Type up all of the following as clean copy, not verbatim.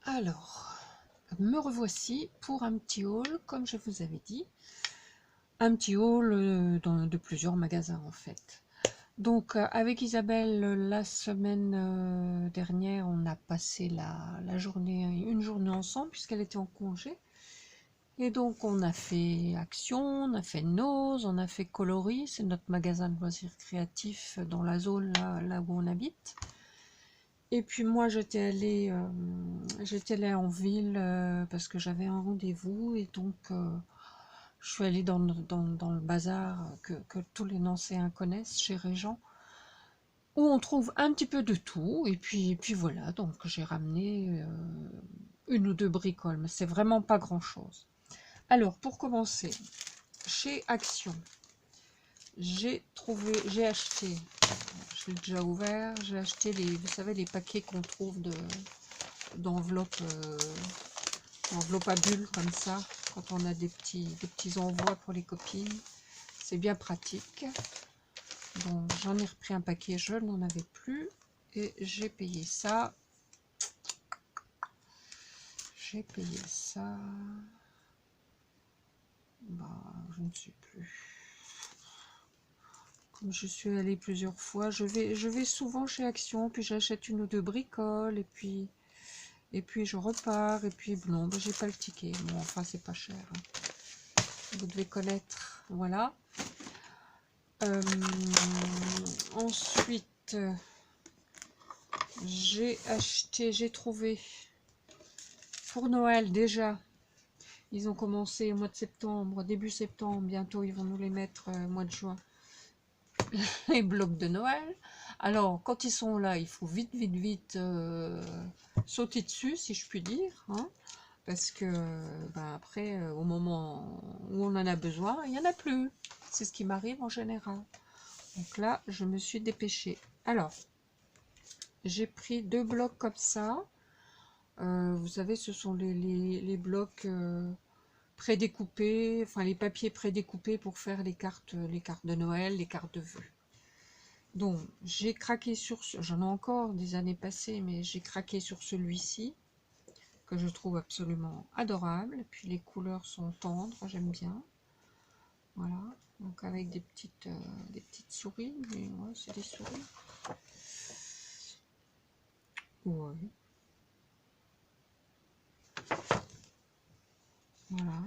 Alors, me revoici pour un petit haul, comme je vous avais dit. Un petit haul de plusieurs magasins en fait. Donc avec Isabelle, la semaine dernière, on a passé la journée, une journée ensemble puisqu'elle était en congé. Et donc on a fait Action, on a fait Nose, on a fait Coloris, c'est notre magasin de loisirs créatifs dans la zone là où on habite. Et puis moi j'étais allée en ville parce que j'avais un rendez-vous et donc je suis allée dans le bazar que tous les Nancéens connaissent, chez Régent, où on trouve un petit peu de tout. Et puis voilà, donc j'ai ramené une ou deux bricoles, mais c'est vraiment pas grand-chose. Alors pour commencer, chez Action, j'ai acheté, je l'ai déjà ouvert, j'ai acheté vous savez, les paquets qu'on trouve d'enveloppes à bulles comme ça, quand on a des petits envois pour les copines. C'est bien pratique. Donc j'en ai repris un paquet, je n'en avais plus. Et j'ai payé ça. Bah, je ne sais plus. Comme je suis allée plusieurs fois, je vais souvent chez Action, puis j'achète une ou deux bricoles, et puis je repars, et puis non, bah, j'ai pas le ticket. Bon, enfin, c'est pas cher. Hein. Vous devez connaître, voilà. Ensuite, j'ai trouvé pour Noël déjà. Ils ont commencé au mois de septembre, début septembre, bientôt ils vont nous les mettre au mois de juin. Les blocs de Noël. Alors, quand ils sont là, il faut vite sauter dessus, si je puis dire, hein, parce que ben après, au moment où on en a besoin, il n'y en a plus. C'est ce qui m'arrive en général. Donc là, je me suis dépêchée. Alors, j'ai pris deux blocs comme ça. Vous savez, ce sont les blocs prédécoupés, enfin les papiers prédécoupés pour faire les cartes de Noël, les cartes de vœux. Donc, j'ai craqué sur j'en ai encore des années passées, mais j'ai craqué sur celui-ci, que je trouve absolument adorable. Et puis les couleurs sont tendres, j'aime bien. Voilà, donc avec des petites souris, mais ouais, c'est des souris. Ouais. Voilà.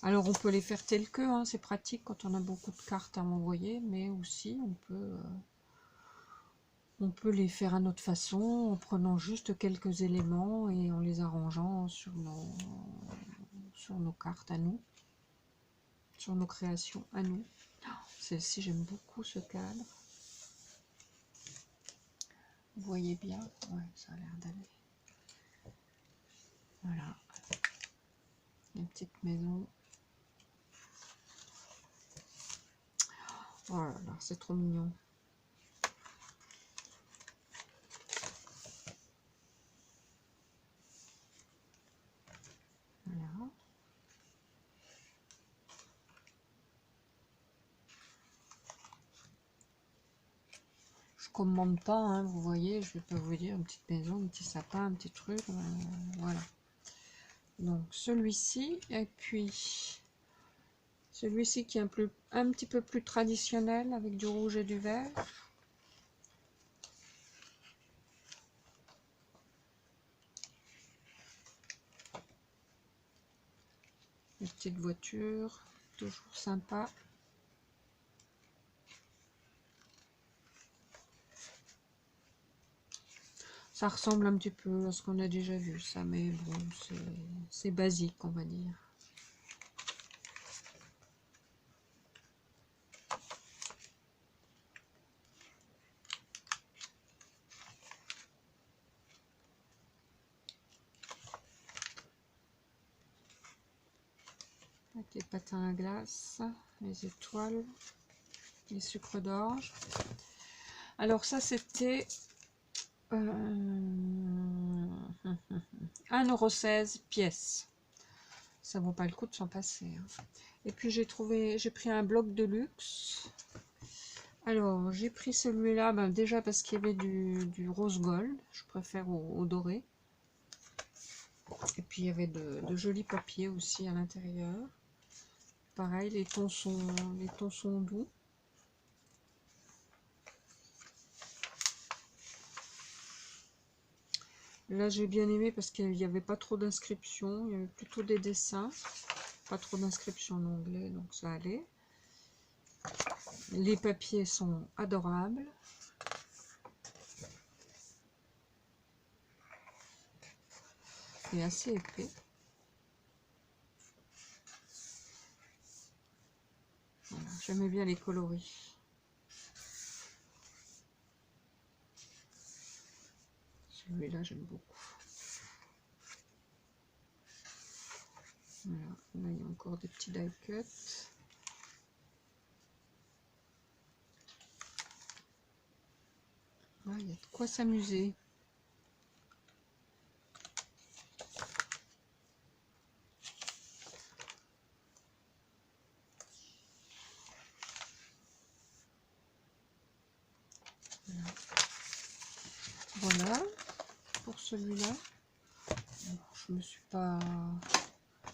Alors on peut les faire tels que, hein, c'est pratique quand on a beaucoup de cartes à envoyer, mais aussi on peut les faire à notre façon, en prenant juste quelques éléments et en les arrangeant sur nos cartes à nous, sur nos créations à nous. Celle-ci, j'aime beaucoup ce cadre. Vous voyez bien, ouais, ça a l'air d'aller. Voilà, une petite maison. Oh là là, c'est trop mignon. Voilà. Je commande pas, hein, vous voyez, je vais pas vous dire une petite maison, un petit sapin, un petit truc, voilà. Donc celui-ci, et puis celui-ci qui est un petit peu plus traditionnel avec du rouge et du vert. Une petite voiture, toujours sympa. Ça ressemble un petit peu à ce qu'on a déjà vu, ça, mais bon, c'est basique, on va dire. Avec les patins à glace, les étoiles, les sucres d'orge. Alors ça, c'était 1,16 € pièce. Ça vaut pas le coup de s'en passer. Hein. Et puis j'ai pris un bloc de luxe Alors, j'ai pris celui-là, ben, déjà parce qu'il y avait du rose gold, je préfère au doré. Et puis il y avait de jolis papiers aussi à l'intérieur. Pareil, les tons sont doux. Là, j'ai bien aimé parce qu'il n'y avait pas trop d'inscriptions, il y avait plutôt des dessins. Pas trop d'inscriptions en anglais, donc ça allait. Les papiers sont adorables. Et assez épais. Voilà, j'aimais bien les coloris. Celui-là, j'aime beaucoup. Voilà, là, il y a encore des petits die cuts. Ah, il y a de quoi s'amuser. Voilà pour celui-là. Je me suis pas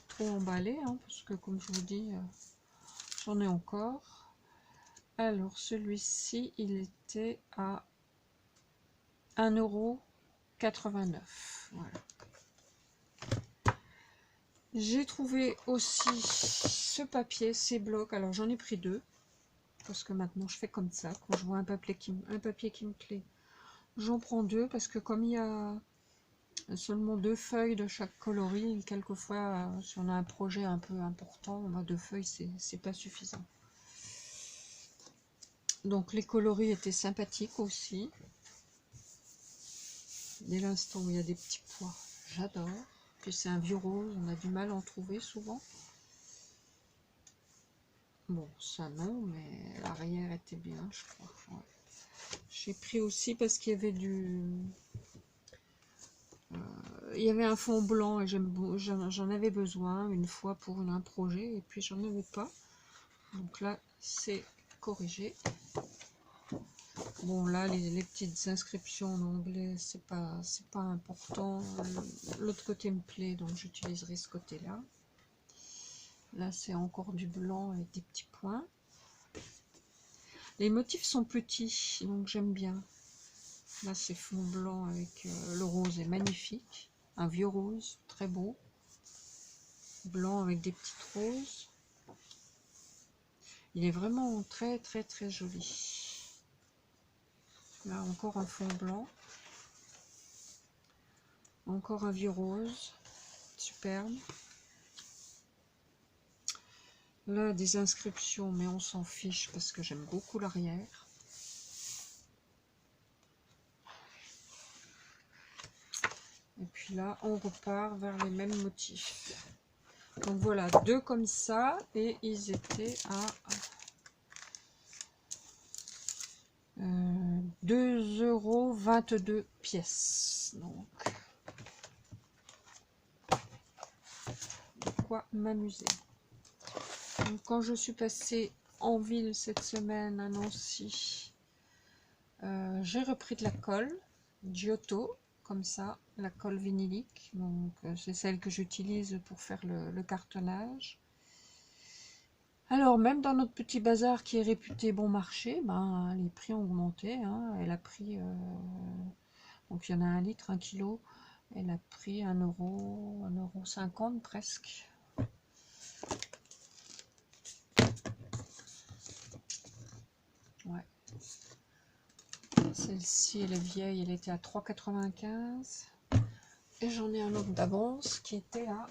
trop emballée, hein, parce que comme je vous dis, j'en ai encore. Alors celui-ci, il était à 1,89 €. Voilà. J'ai trouvé aussi ce papier, ces blocs. Alors j'en ai pris deux, parce que maintenant je fais comme ça. Quand je vois un papier qui me plaît, j'en prends deux, parce que comme il y a seulement 2 feuilles de chaque coloris, quelquefois si on a un projet un peu important, 2 feuilles c'est pas suffisant. Donc les coloris étaient sympathiques aussi. Dès l'instant où il y a des petits pois, j'adore. Puis c'est un vieux rose, on a du mal à en trouver souvent. Bon, ça non, mais l'arrière était bien, je crois. Ouais. J'ai pris aussi parce qu'il y avait il y avait un fond blanc et j'en avais besoin une fois pour un projet, et puis j'en avais pas. Donc là, c'est corrigé. Bon, là, les petites inscriptions en anglais, c'est pas important. L'autre côté me plaît, donc j'utiliserai ce côté-là. Là, c'est encore du blanc avec des petits points. Les motifs sont petits, donc j'aime bien. Là, c'est fond blanc avec le rose est magnifique. Un vieux rose, très beau. Blanc avec des petites roses. Il est vraiment très, très, très joli. Là, encore un fond blanc. Encore un vieux rose. Superbe. Là, des inscriptions, mais on s'en fiche parce que j'aime beaucoup l'arrière. Et puis là, on repart vers les mêmes motifs. Donc voilà, deux comme ça, et ils étaient à 2,22 € pièce. Donc, de quoi m'amuser. Donc, quand je suis passée en ville cette semaine à Nancy, j'ai repris de la colle Giotto, comme ça, la colle vinylique. Donc c'est celle que j'utilise pour faire le cartonnage. Alors même dans notre petit bazar qui est réputé bon marché, ben, les prix ont augmenté, hein. Elle a pris, donc il y en a 1 litre, 1 kilo, elle a pris 1,50 € presque. Ouais. Celle-ci, elle est vieille, elle était à 3,95 €. Et j'en ai un autre d'avance qui était à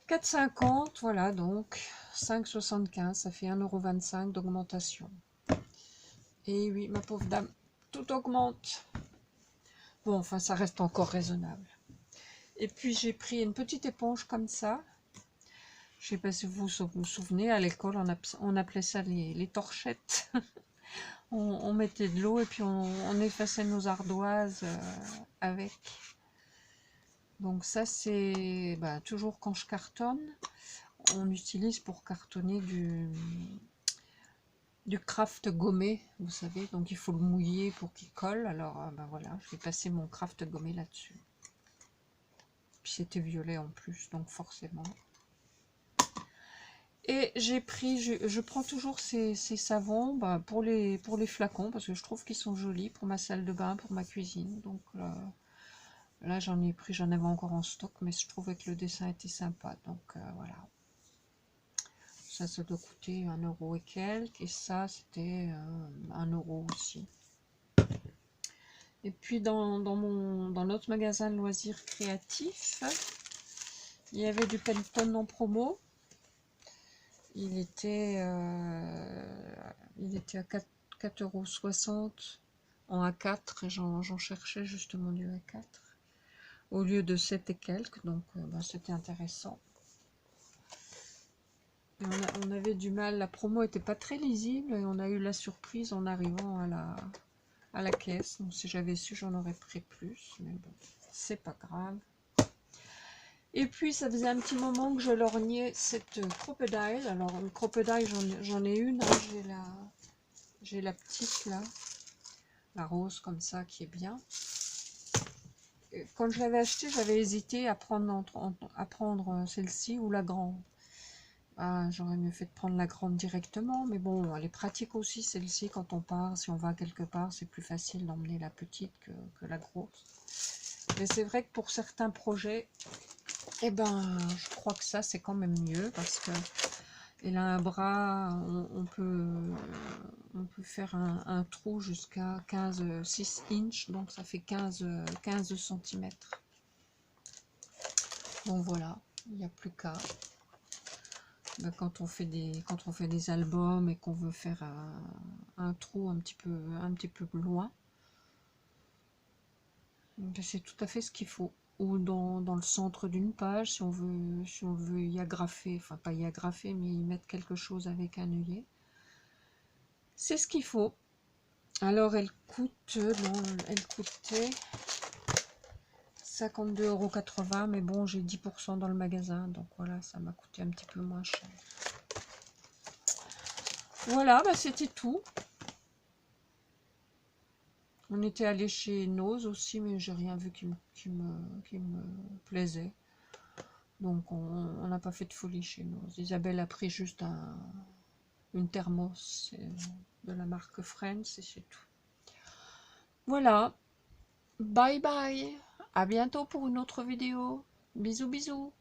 4,50 €. Voilà, donc 5,75 €, ça fait 1,25 € d'augmentation. Et oui, ma pauvre dame, tout augmente. Bon, enfin, ça reste encore raisonnable. Et puis, j'ai pris une petite éponge comme ça. Je sais pas si vous vous souvenez, à l'école, on appelait ça les torchettes. On mettait de l'eau et puis on effaçait nos ardoises avec. Donc ça c'est toujours quand je cartonne, on utilise pour cartonner du craft gommé, vous savez, donc il faut le mouiller pour qu'il colle. Alors voilà, je vais passer mon craft gommé là-dessus. Puis c'était violet en plus, donc forcément. Et j'ai pris, je prends toujours ces savons pour les flacons, parce que je trouve qu'ils sont jolis pour ma salle de bain, pour ma cuisine. Donc là j'en ai pris, j'en avais encore en stock, mais je trouvais que le dessin était sympa. Donc voilà. Ça doit coûter 1 € et quelques, et ça c'était 1 € aussi. Et puis dans notre magasin de loisirs créatifs, il y avait du Penton en promo. Il était à 4,60 € en A4, et j'en cherchais justement du A4 au lieu de 7 et quelques, donc c'était intéressant. Et on avait du mal, la promo était pas très lisible, et on a eu la surprise en arrivant à la caisse. Donc si j'avais su, j'en aurais pris plus, mais bon, c'est pas grave. Et puis ça faisait un petit moment que je lorgnais cette crocodile. Alors une crocodile, j'en ai une, hein. J'ai la petite là, la rose comme ça, qui est bien. Et quand je l'avais achetée, j'avais hésité à prendre celle-ci ou la grande. J'aurais mieux fait de prendre la grande directement, mais bon, elle est pratique aussi celle-ci quand on part. Si on va quelque part, c'est plus facile d'emmener la petite que la grosse. Mais c'est vrai que pour certains projets, je crois que ça c'est quand même mieux, parce que elle a un bras, on peut faire un trou jusqu'à 6 inches, donc ça fait 15 cm. Donc voilà, il n'y a plus qu'à. Quand on fait des albums et qu'on veut faire un trou un petit peu loin, c'est tout à fait ce qu'il faut. Ou dans le centre d'une page, si on veut y agrafer, enfin pas y agrafer, mais y mettre quelque chose avec un œillet. C'est ce qu'il faut. Alors elle coûtait 52,80 €, mais bon, j'ai 10% dans le magasin, donc voilà, ça m'a coûté un petit peu moins cher. Voilà, c'était tout. On était allé chez Nose aussi, mais j'ai rien vu qui me plaisait. Donc on n'a pas fait de folie chez Nose. Isabelle a pris juste une thermos de la marque Friends, et c'est tout. Voilà. Bye bye. À bientôt pour une autre vidéo. Bisous bisous.